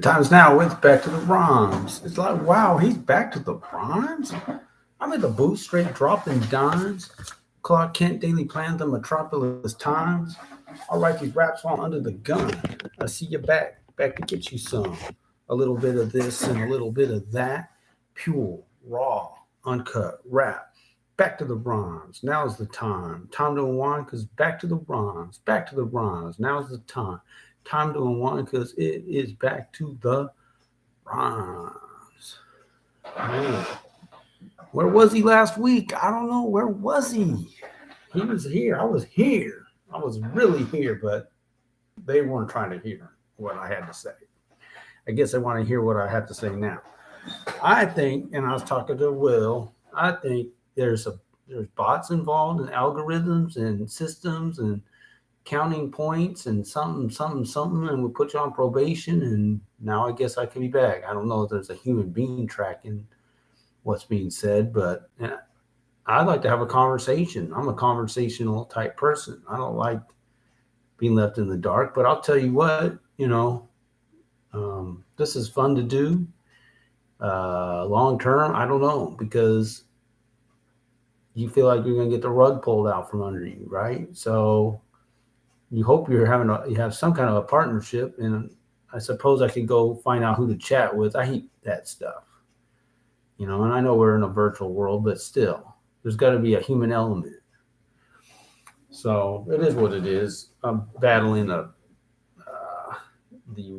Times now it's back to the rhymes. It's like, wow, he's back to the rhymes. I'm at the booth, straight dropping dimes. Clark Kent daily plans the Metropolis Times. I'll write these raps while under the gun. I see you back to get you some. A little bit of this and a little bit of that. Pure, raw, uncut rap. Back to the rhymes. Now's the time. Time to unwind, cause back to the rhymes. Back to the rhymes. Now's the time. Time to unwind, cause it is back to the rhymes. Man, where was he last week? I don't know. Where was he? He was here. I was here. I was really here, but they weren't trying to hear what I had to say. I guess they want to hear what I have to say now. I think, and I was talking to Will, I think there's bots involved and algorithms and systems and counting points and something, and we put you on probation, and now I guess I can be back. I don't know if there's a human being tracking what's being said, but I'd like to have a conversation. I'm a conversational type person. I don't like being left in the dark, but I'll tell you what, this is fun to do. Long term, I don't know, because you feel like you're going to get the rug pulled out from under you, right? So you hope you have some kind of a partnership, and I suppose I could go find out who to chat with. I hate that stuff, and I know we're in a virtual world, but still, there's got to be a human element. So it is what it is. I'm battling the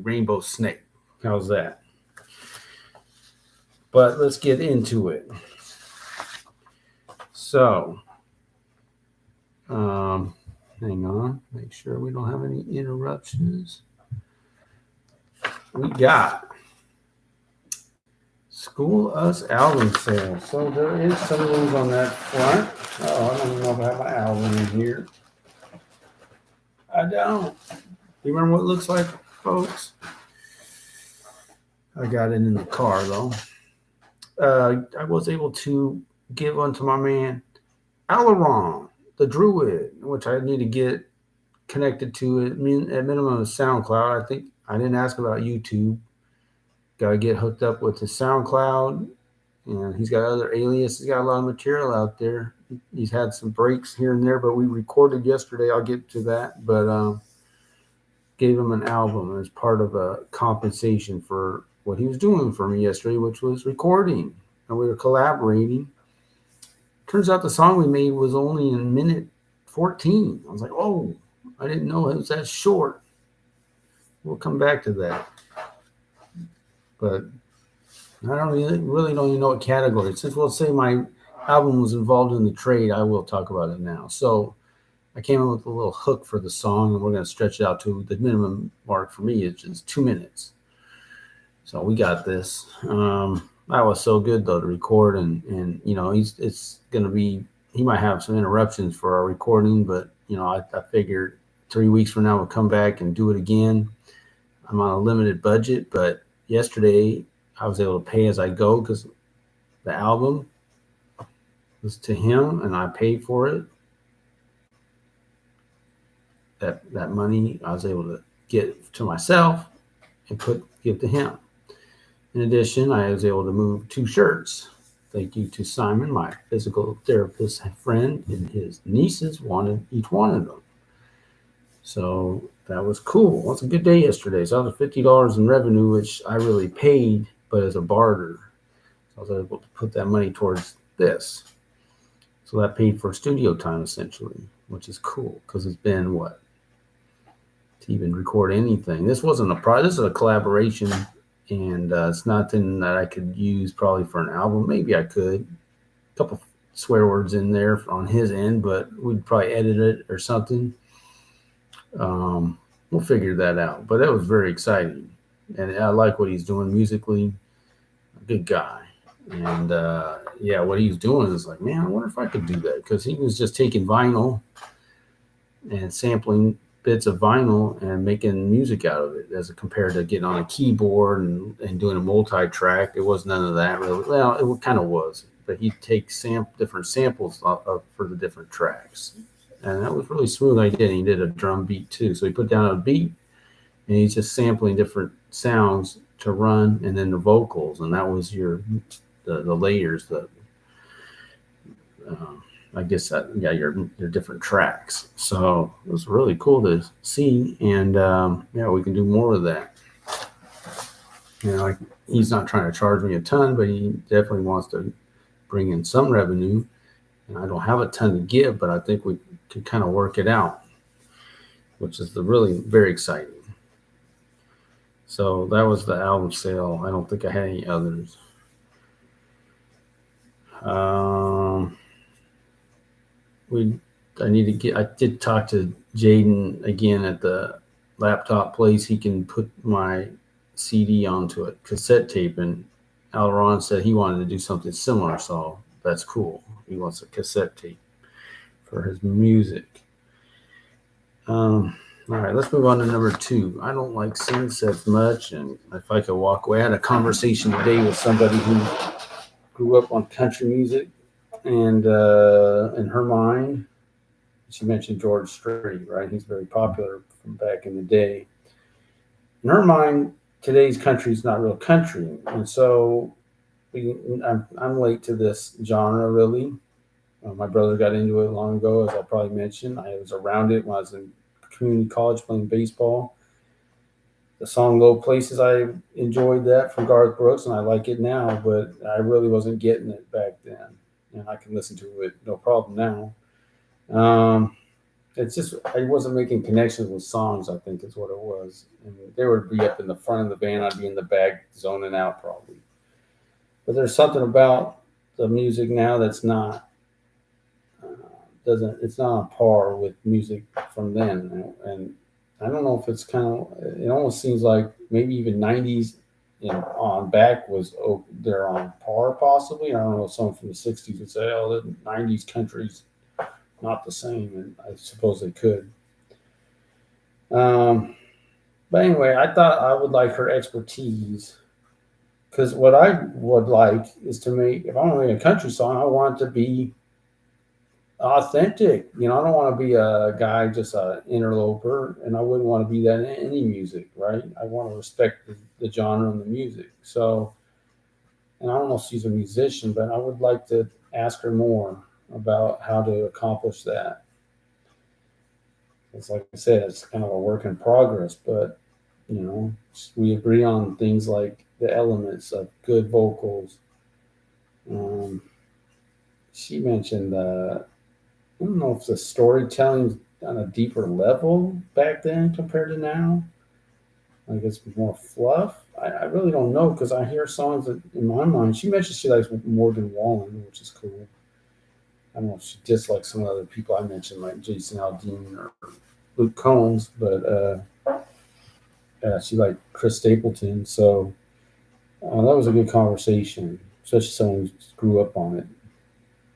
rainbow snake. How's that? But let's get into it. So, hang on, make sure we don't have any interruptions. We got School Us album sale. So there is some news on that front. Oh, I don't even know if I have my album in here. I don't. Do you remember what it looks like, folks? I got it in the car though. I was able to give one to my man Alaron, the Druid, which I need to get connected to it. At minimum of SoundCloud. I think I didn't ask about YouTube. Got to get hooked up with his SoundCloud, and he's got other aliases. He's got a lot of material out there. He's had some breaks here and there, but we recorded yesterday. I'll get to that, but gave him an album as part of a compensation for what he was doing for me yesterday, which was recording, and we were collaborating. Turns out the song we made was only in minute 14. I was like, oh, I didn't know it was that short. We'll come back to that. But I don't really don't even know what category. Since we'll say my album was involved in the trade, I will talk about it now. So I came up with a little hook for the song, and we're going to stretch it out to the minimum mark for me, which is 2 minutes. So we got this. That was so good though to record, and it's going to be. He might have some interruptions for our recording, but I figured 3 weeks from now we'll come back and do it again. I'm on a limited budget, but yesterday I was able to pay as I go because the album was to him and I paid for it. That money I was able to get to myself and give to him. In addition, I was able to move 2 shirts. Thank you to Simon, my physical therapist friend, and his nieces wanted each one of them. So that was cool. It was a good day yesterday. So I was $50 in revenue, which I really paid, but as a barter. So I was able to put that money towards this. So that paid for studio time essentially, which is cool because it's been what? To even record anything. This wasn't this is a collaboration, and it's nothing that I could use probably for an album. Maybe I could. A couple swear words in there on his end, but we'd probably edit it or something. We'll figure that out. But that was very exciting, and I like what he's doing musically. Good guy, and what he's doing is like, man, I wonder if I could do that, because he was just taking vinyl and sampling bits of vinyl and making music out of it, as compared to getting on a keyboard and doing a multi-track. It was none of that really. Well, it kind of was, but he'd take different samples for the different tracks. And that was really smooth. He did a drum beat too. So he put down a beat, and he's just sampling different sounds to run, and then the vocals, and that was the layers, the uh, I guess that, yeah, your different tracks. So it was really cool to see, and yeah, we can do more of that. Like, he's not trying to charge me a ton, but he definitely wants to bring in some revenue. And I don't have a ton to give, but I think we can kind of work it out, which is the really very exciting. So that was the album sale. I don't think I had any others. Um, we I need to get. I did talk to Jaden again at the laptop place. He can put my CD onto a cassette tape, and Alron said he wanted to do something similar. So that's cool. He wants a cassette tape for his music. All right, let's move on to number two. I don't like sunsets much, and if I could walk away, I had a conversation today with somebody who grew up on country music, and in her mind, she mentioned George Strait, right? He's very popular from back in the day. In her mind, today's country is not real country, and so I'm late to this genre, really. My brother got into it long ago, as I'll probably mention. I was around it when I was in community college playing baseball. The song "Low Places," I enjoyed that from Garth Brooks, and I like it now, but I really wasn't getting it back then. And I can listen to it no problem now. It's just I wasn't making connections with songs. I think is what it was. And they would be up in the front of the van. I'd be in the back zoning out probably. But there's something about the music now that's not doesn't it's not on par with music from then. And I don't know if it's kind of it almost seems like maybe even '90s on back was they're on par possibly. I don't know if someone from the '60s would say, "Oh, the '90s country's not the same," and I suppose they could. Um, but anyway, I thought I would like her expertise because what I would like is to make if I'm making a country song, I want it to be authentic. I don't want to be a guy just an interloper, and I wouldn't want to be that in any music, right? I want to respect the genre and the music. So, and I don't know if she's a musician, but I would like to ask her more about how to accomplish that. It's like I said, it's kind of a work in progress, but you know, we agree on things like the elements of good vocals. Um, she mentioned, I don't know if the storytelling on a deeper level back then compared to now. Like it's more fluff. I really don't know because I hear songs that, in my mind, she mentioned she likes Morgan Wallen, which is cool. I don't know if she dislikes some of the other people I mentioned, like Jason Aldean or Luke Combs, but she liked Chris Stapleton. So that was a good conversation, especially someone who grew up on it.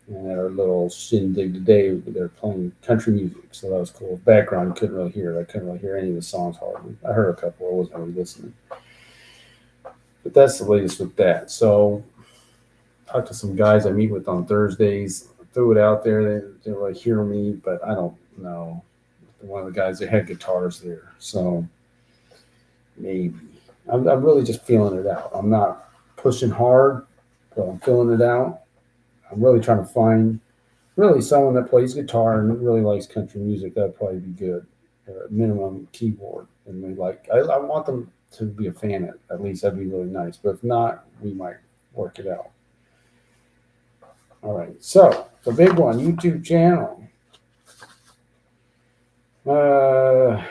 And at our little shindig today, they're playing country music, so that was cool. Background, you couldn't really hear it. I couldn't really hear any of the songs hardly. I heard a couple, I wasn't really listening. But that's the latest with that. So, talked to some guys I meet with on Thursdays. Threw it out there. They didn't really hear me, but I don't know. One of the guys, they had guitars there, so maybe. I'm really just feeling it out. I'm not pushing hard, but I'm feeling it out. I'm really trying to find really someone that plays guitar and really likes country music. That'd probably be good. Or at minimum keyboard, and they like. I want them to be a fan at least. That'd be really nice. But if not, we might work it out. All right. So the big one, YouTube channel. Uh,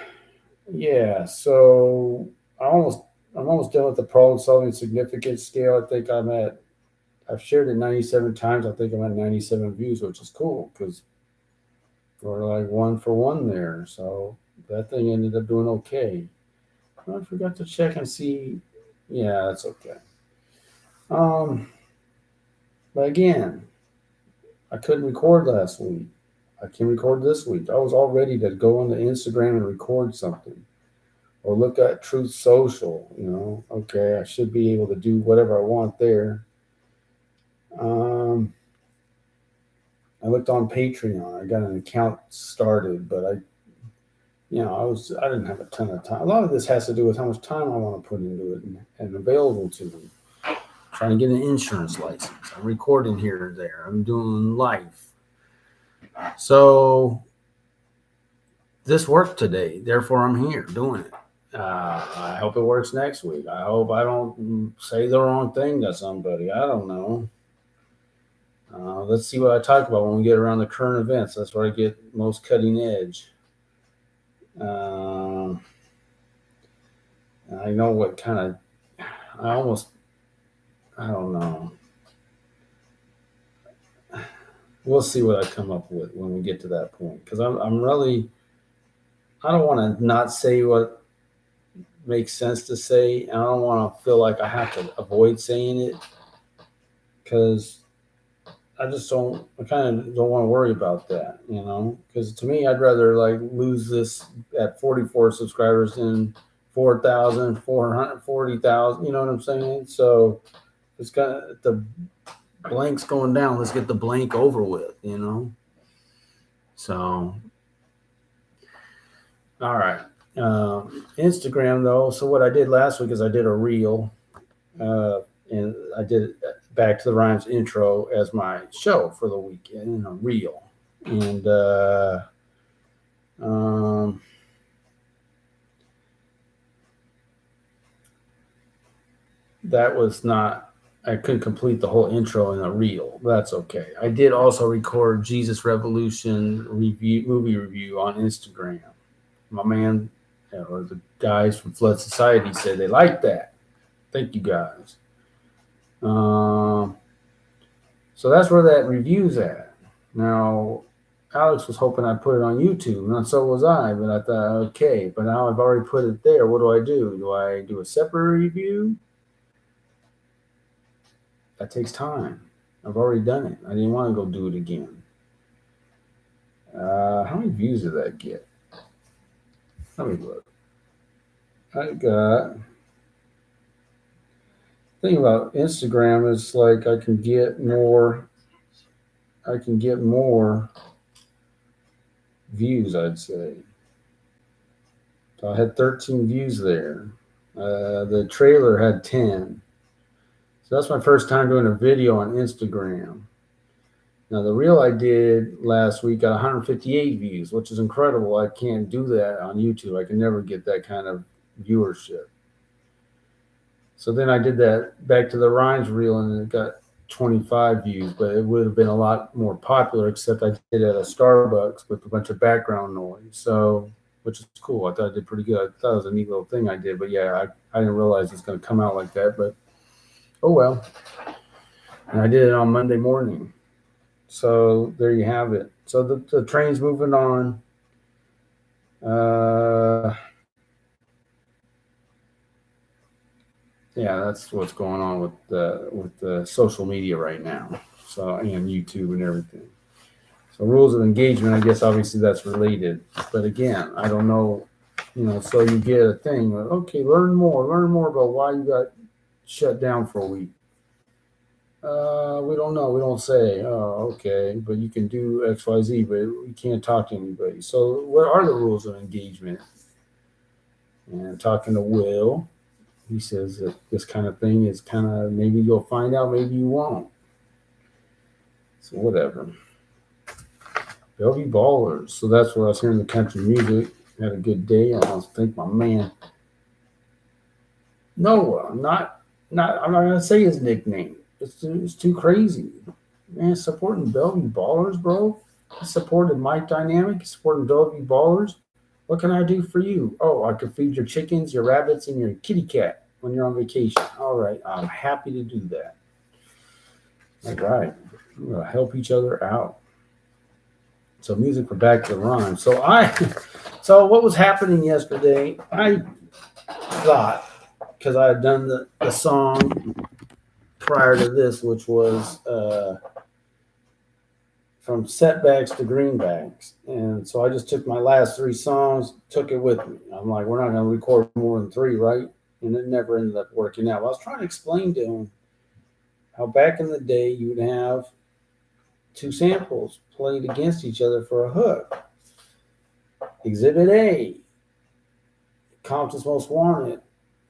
yeah. So I'm almost done with the problem solving significance scale. I think I've shared it 97 times. I think I'm at 97 views, which is cool because we're like one for one there. So that thing ended up doing okay. I forgot to check and see. Yeah, that's okay. Um, but again, I couldn't record last week. I can record this week. I was all ready to go on the Instagram and record something or look at Truth Social. Okay, I should be able to do whatever I want there. Um, I looked on Patreon. I got an account started, but I I didn't have a ton of time. A lot of this has to do with how much time I want to put into it and available to me. Trying to get an insurance license. I'm recording here or there. I'm doing live. So this worked today. Therefore, I'm here doing it. I hope it works next week. I hope I don't say the wrong thing to somebody. I don't know. Let's see what I talk about when we get around the current events. That's where I get most cutting edge. I know what kind of. I don't know. We'll see what I come up with when we get to that point. Because I'm really. I don't want to not say what makes sense to say. And I don't want to feel like I have to avoid saying it. Because I kind of don't want to worry about that, because to me, I'd rather like lose this at 44 subscribers than 4,000, 440,000, you know what I'm saying? So it's kind of the blank's going down. Let's get the blank over with, So, all right. Instagram though. So what I did last week is I did a reel, and I did Back to the Rhymes intro as my show for the weekend, reel. And that was not, I couldn't complete the whole intro in a reel. That's okay. I did also record Jesus Revolution movie review on Instagram. My man, or the guys from Flood Society said they liked that. Thank you guys. So that's where that review's at. Now, Alex was hoping I'd put it on YouTube, and so was I, but I thought, okay, but now I've already put it there. What do? Do I do a separate review? That takes time. I've already done it. I didn't want to go do it again. How many views did that get? Let me look. I got... The thing about Instagram is like I can get more views, I'd say. So I had 13 views there. The trailer had 10. So that's my first time doing a video on Instagram. Now the reel I did last week got 158 views, which is incredible. I can't do that on YouTube. I can never get that kind of viewership. So then I did that Back to the Rhymes reel, and it got 25 views, but it would have been a lot more popular, except I did it at a Starbucks with a bunch of background noise. So, which is cool. I thought I did pretty good. I thought it was a neat little thing I did, but yeah, I didn't realize it's going to come out like that, but oh well. And I did it on Monday morning. So there you have it. So the train's moving on. Yeah, that's what's going on with the social media right now. So, and YouTube and everything. So rules of engagement, I guess obviously that's related. But again, I don't know, so you get a thing, okay, learn more about why you got shut down for a week. We don't know. We don't say, oh, okay, but you can do XYZ, but you can't talk to anybody. So what are the rules of engagement? And talking to Will, he says that this kind of thing is kind of, maybe you'll find out, maybe you won't. So whatever. Bellevue Ballers. So that's where I was hearing the country music. Had a good day. I want to thank my man. Noah. I'm not going to say his nickname. It's too crazy. Man, supporting Bellevue Ballers, bro. He supported Mike Dynamic. He supported Bellevue Ballers. What can I do for you? Oh, I can feed your chickens, your rabbits, and your kitty cat when you're on vacation. All right. I'm happy to do that. All right. We're going to help each other out. So music for Back to the Rhyme. So what was happening yesterday, I thought, because I had done the song prior to this, which was from setbacks to greenbacks. And so I just took my last 3 songs, took it with me. I'm like, we're not going to record more than 3, right? And it never ended up working out. I was trying to explain to him how back in the day you would have 2 samples played against each other for a hook. Exhibit A, Compton's Most Wanted,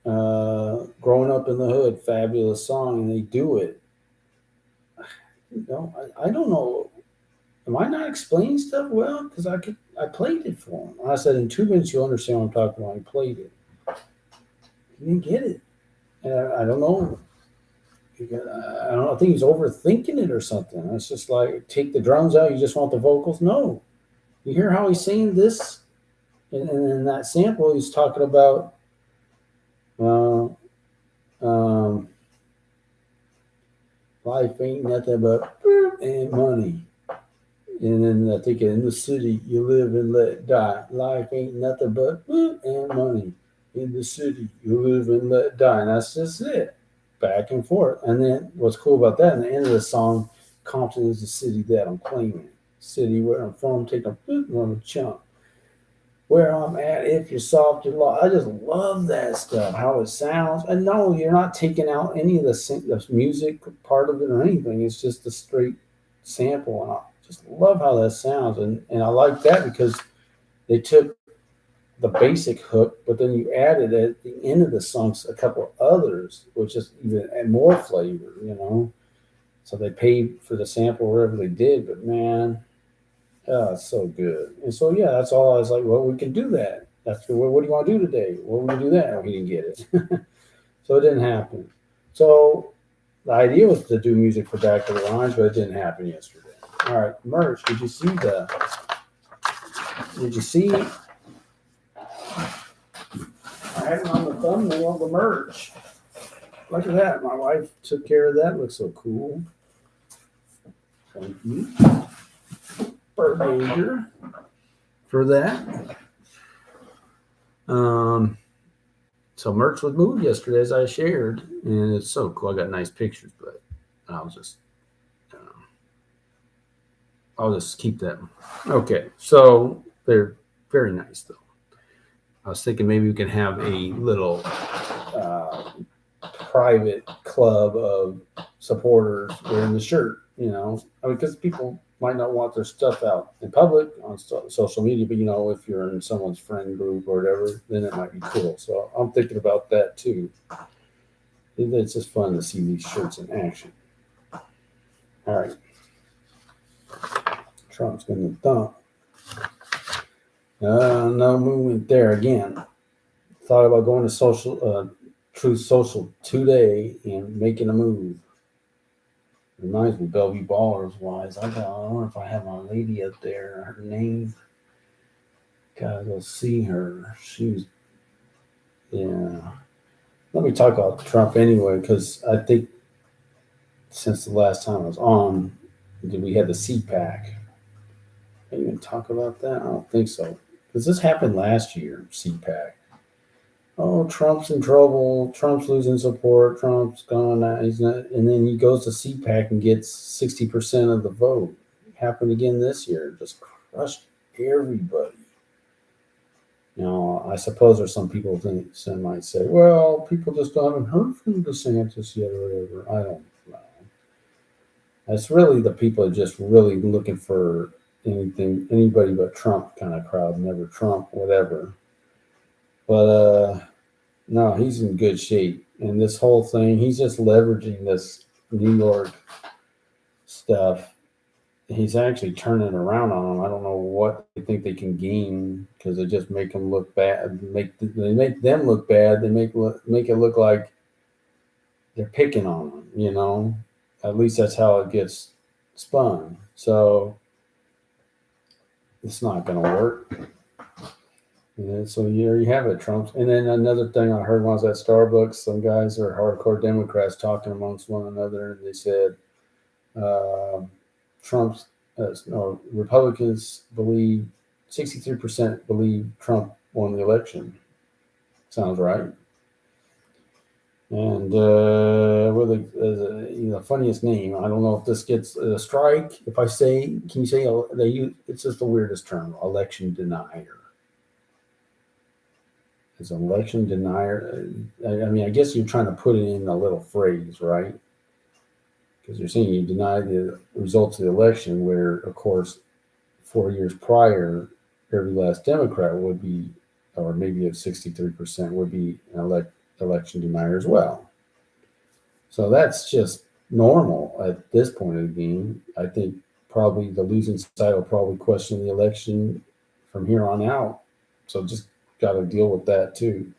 Growing Up in the Hood, fabulous song, and they do it. I don't know. Am I not explaining stuff well? Because I played it for him. I said in 2 minutes you'll understand what I'm talking about. I played it. He didn't get it, and I don't know. I don't know. I think he's overthinking it or something. It's just like take the drums out. You just want the vocals. No, you hear how he's saying this, and in that sample he's talking about. Uh, um, Life ain't nothing but and money. And then I think in the city you live and let die. Life ain't nothing but and money. In the city you live and let die. And that's just it. Back and forth. And then what's cool about that, in the end of the song, Compton is the city that I'm claiming. City where I'm from, take a run a chunk. Where I'm at, if you're soft, you're lost. I just love that stuff, how it sounds. And no, you're not taking out any of the music part of it or anything. It's just a straight sample. And I just love how that sounds. And I like that because they took the basic hook, but then you added at the end of the songs a couple others, which is even more flavor, So they paid for the sample wherever they did, but man, oh, it's so good. And so, yeah, that's all. I was like, well, we can do that. That's what do you want to do today? Well, we can do that. Oh, he didn't get it. So it didn't happen. So the idea was to do music for Back to the Lines, but it didn't happen yesterday. All right, merch. Did you see? I had it on the thumbnail of the merch. Look at that. My wife took care of that. Looks so cool. Thank you, Major, for that. So merch was moved yesterday, as I shared, and it's so cool. I got nice pictures, but I'll just keep them. Okay, so they're very nice, though. I was thinking maybe we can have a little private club of supporters wearing the shirt, because people might not want their stuff out in public on social media, but if you're in someone's friend group or whatever, then it might be cool. So I'm thinking about that too. It's just fun to see these shirts in action. All right. Trump's going to dump. No movement there again. Thought about going to Truth Social today and making a move. Reminds me, Bellevue Ballers wise. I wonder if I have my lady up there. Her name. Gotta go see her. Yeah. Let me talk about Trump anyway, because I think since the last time I was on, we had the CPAC. Can you even talk about that? I don't think so. Because this happened last year, CPAC. Oh, Trump's in trouble. Trump's losing support. Trump's gone. He's not, and then he goes to CPAC and gets 60% of the vote. It happened again this year. Just crushed everybody. I suppose there's some people some might say, well, people just haven't heard from DeSantis yet or whatever. I don't know. It's really the people are just really looking for anybody but Trump kind of crowd, never Trump, whatever. But no, he's in good shape. And this whole thing, he's just leveraging this New York stuff. He's actually turning around on them. I don't know what they think they can gain because they just make them look bad. They make them look bad. They make it look like they're picking on them. At least that's how it gets spun. So it's not going to work. And so here you have it, Trump. And then another thing I heard when I was at Starbucks, some guys are hardcore Democrats talking amongst one another. And they said Republicans believe 63% believe Trump won the election. Sounds right. And the funniest name, I don't know if this gets a strike. If I say, can you say it's just the weirdest term, election denier. Is an election denier. I guess you're trying to put it in a little phrase, right? Because you're saying you deny the results of the election, where, of course, 4 years prior, every last Democrat would be, or maybe at 63% would be an election denier as well. So that's just normal at this point of the game. I think probably the losing side will probably question the election from here on out. So just got to deal with that too.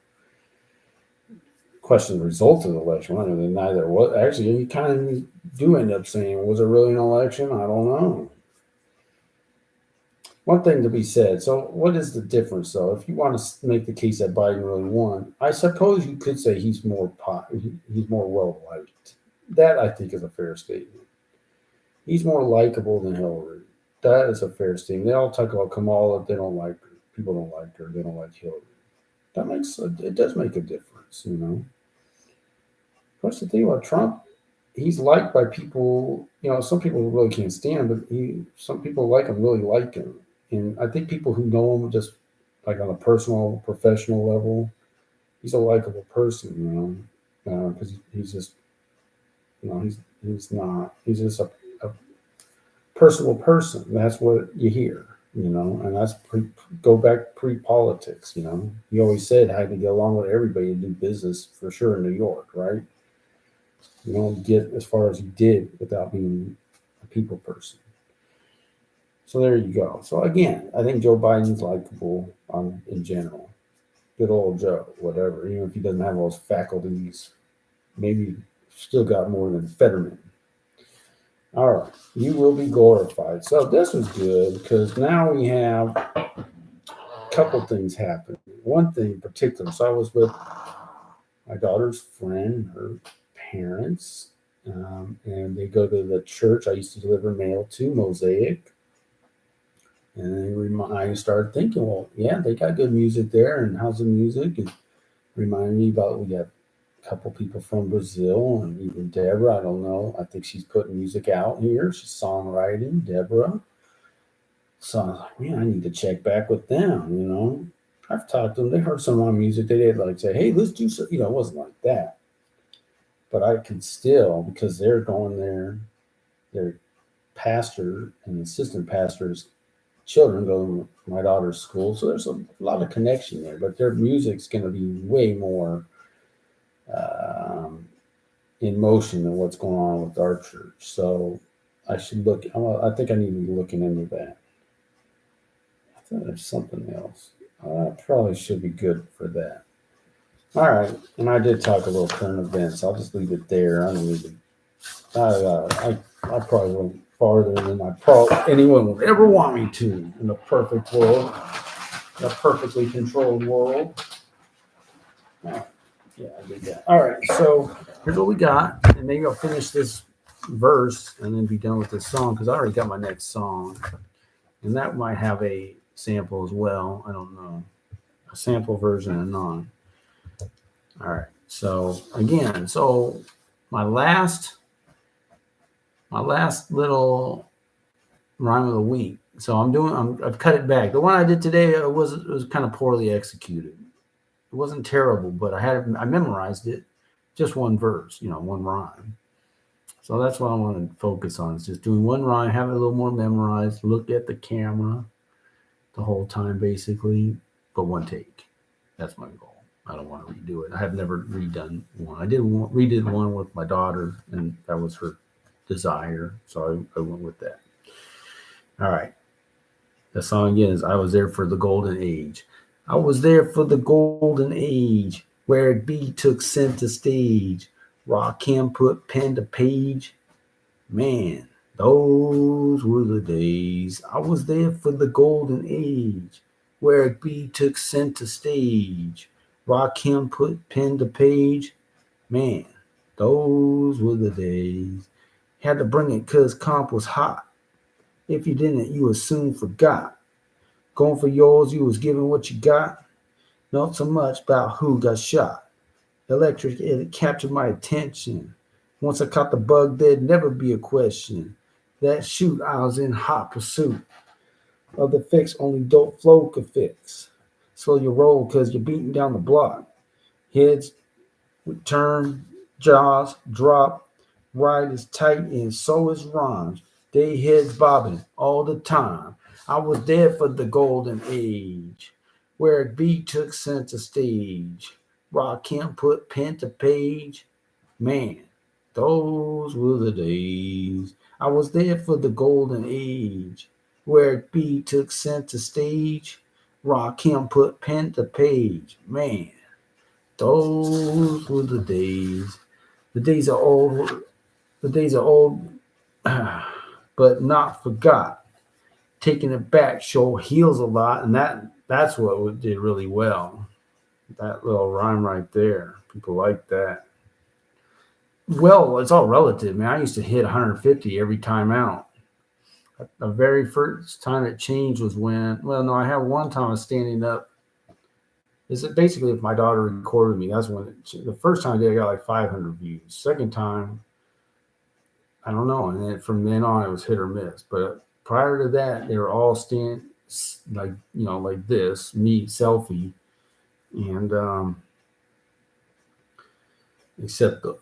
Question the result of the election. I mean, neither what actually you kind of do end up saying, was it really an election? I don't know. One thing to be said. So, what is the difference, though? If you want to make the case that Biden really won, I suppose you could say he's more well liked. That I think is a fair statement. He's more likable than Hillary. That is a fair statement. They all talk about Kamala. They don't like her. People don't like her. They don't like Hillary. It does make a difference, you know. What's the thing about Trump? He's liked by people. You know, some people really can't stand him, but some people like him, really like him. And I think people who know him just like on a personal, professional level, he's a likable person, you know, because he's just, you know, he's just a personal person. That's what you hear, you know, and that's go back pre-politics, you know. He always said I had to get along with everybody and do business for sure in New York, right? You don't get as far as he did without being a people person. So there you go. So again, I think Joe Biden's likable in general. Good old Joe, whatever. Even if he doesn't have those faculties, maybe still got more than Fetterman. All right, you will be glorified. So this was good because now we have a couple things happen. One thing in particular. So I was with my daughter's friend, her parents, and they go to the church I used to deliver mail to, Mosaic. And I started thinking, well, yeah, they got good music there, and how's the music? And reminded me about we got a couple people from Brazil, and even Deborah. I don't know. I think she's putting music out here. She's songwriting, Deborah. So I was like, man, I need to check back with them. You know, I've talked to them. They heard some of my music. They did like say, hey, let's do so. You know, it wasn't like that, but I can still because they're going there. Their pastor and assistant pastors children go to my daughter's school, so there's a lot of connection there. But their music's going to be way more in motion than what's going on with our church. So I should look. I think I need to be looking into that. I thought there's something else. I probably should be good for that. All right, and I did talk a little current events. I'll just leave it there. I don't need to. I probably went farther than anyone would ever want me to in a perfect world, in a perfectly controlled world. Yeah, I did that. All right, so here's what we got, and maybe I'll finish this verse and then be done with this song because I already got my next song, and that might have a sample as well. I don't know, a sample version and non. All right, so again, my last little rhyme of the week. So I've cut it back. The one I did today was kind of poorly executed. It wasn't terrible, but I memorized it, just one verse, you know, one rhyme. So that's what I want to focus on. Is just doing one rhyme, have it a little more memorized, look at the camera the whole time, basically, but one take. That's my goal. I don't want to redo it. I have never redone one. I redid one with my daughter, and that was her desire, so I went with that. All right. The song again is I Was There for the Golden Age. I was there for the golden age, where it be took center stage. Rakim put pen to page. Man, those were the days. I was there for the golden age, where it be took center stage. Rakim put pen to page. Man, those were the days. Had to bring it because comp was hot. If you didn't, you was soon forgot. Going for yours, you was giving what you got. Not so much about who got shot. Electric, it captured my attention. Once I caught the bug, there'd never be a question. That shoot, I was in hot pursuit of the fix only dope flow could fix. Slow your roll because you're beating down the block. Heads would turn, jaws drop. Ride is tight and so is rhymes. They heads bobbing all the time. I was there for the golden age, where beat took center stage. Rakim put pen to page. Man, those were the days. I was there for the golden age, where beat took center stage. Rakim put pen to page. Man, those were the days. The days are old. The days are old, but not forgot. Taking it back sure heals a lot, and that's what we did really well. That little rhyme right there, people like that. Well, it's all relative, man. I used to hit 150 every time out. The very first time it changed was when, well, no, I had one time I was standing up. Is it basically if my daughter recorded me? That's when the first time I did, I got like 500 views. Second time, I don't know, and then from then on, it was hit or miss. But prior to that, they were all like like this, me selfie, and except the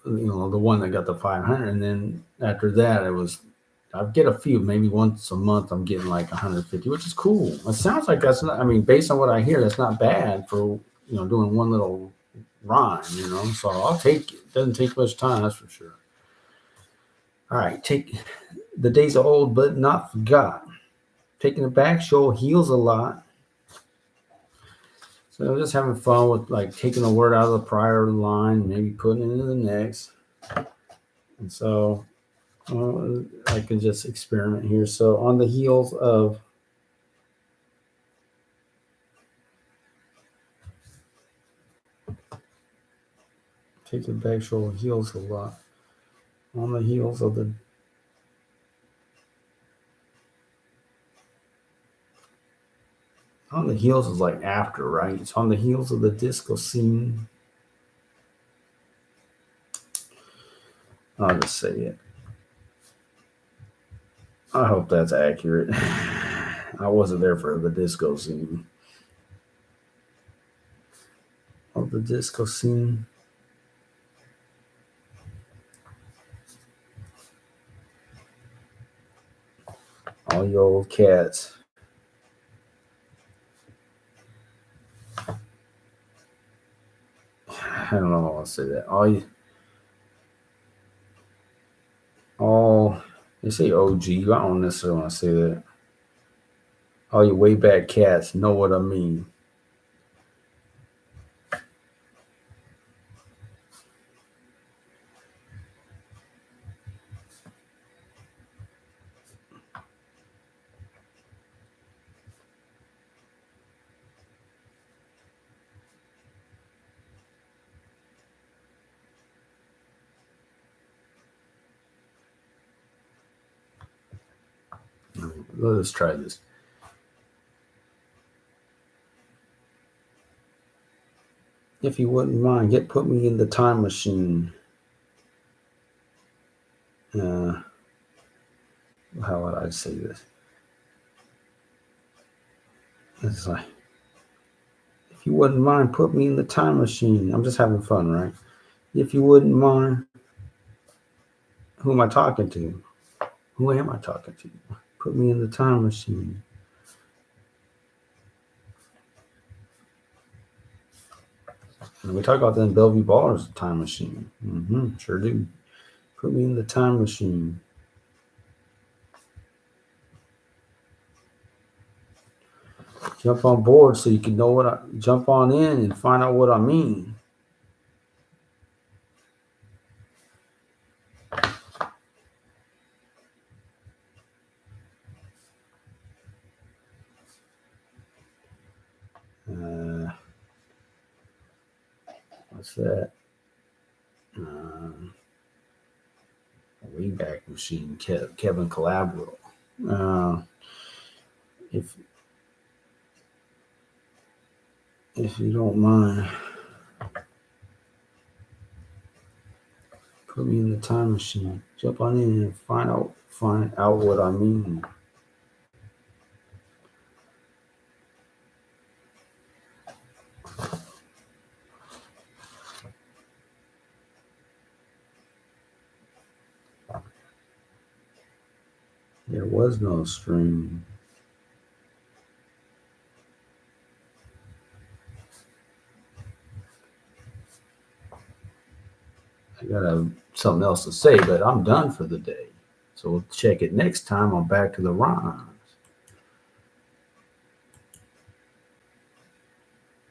one that got the 500, and then after that, it was I get a few, maybe once a month. I'm getting like 150, which is cool. It sounds like that's not. I mean, based on what I hear, that's not bad for doing one little rhyme. So I'll take it. Doesn't take much time, that's for sure. All right, take the days are old, but not forgot. Taking it back show heals a lot. So just having fun with like taking a word out of the prior line, maybe putting it into the next. And so I can just experiment here. So on the heels of taking it back show heals a lot. On the heels of the on the heels is like after, right? It's on the heels of the disco scene. I'll just say it. I hope that's accurate. I wasn't there for the disco scene. Of the disco scene. All you old cats. I don't know how I'll say that. All they say OG. I don't necessarily want to say that. All you way back cats know what I mean. Let's try this. If you wouldn't mind, put me in the time machine. How would I say this? It's like, if you wouldn't mind, put me in the time machine. I'm just having fun, right? If you wouldn't mind, who am I talking to? Who am I talking to? Put me in the time machine. And we talk about that in Bellevue Ballers time machine. Sure do. Put me in the time machine. Jump on board so you can know jump on in and find out what I mean. What's that? Wayback Machine, Kevin Calabro. If you don't mind, put me in the time machine. Jump on in and find out what I mean. There was no stream. got something else to say, but I'm done for the day. So we'll check it next time on Back to the Rhyme.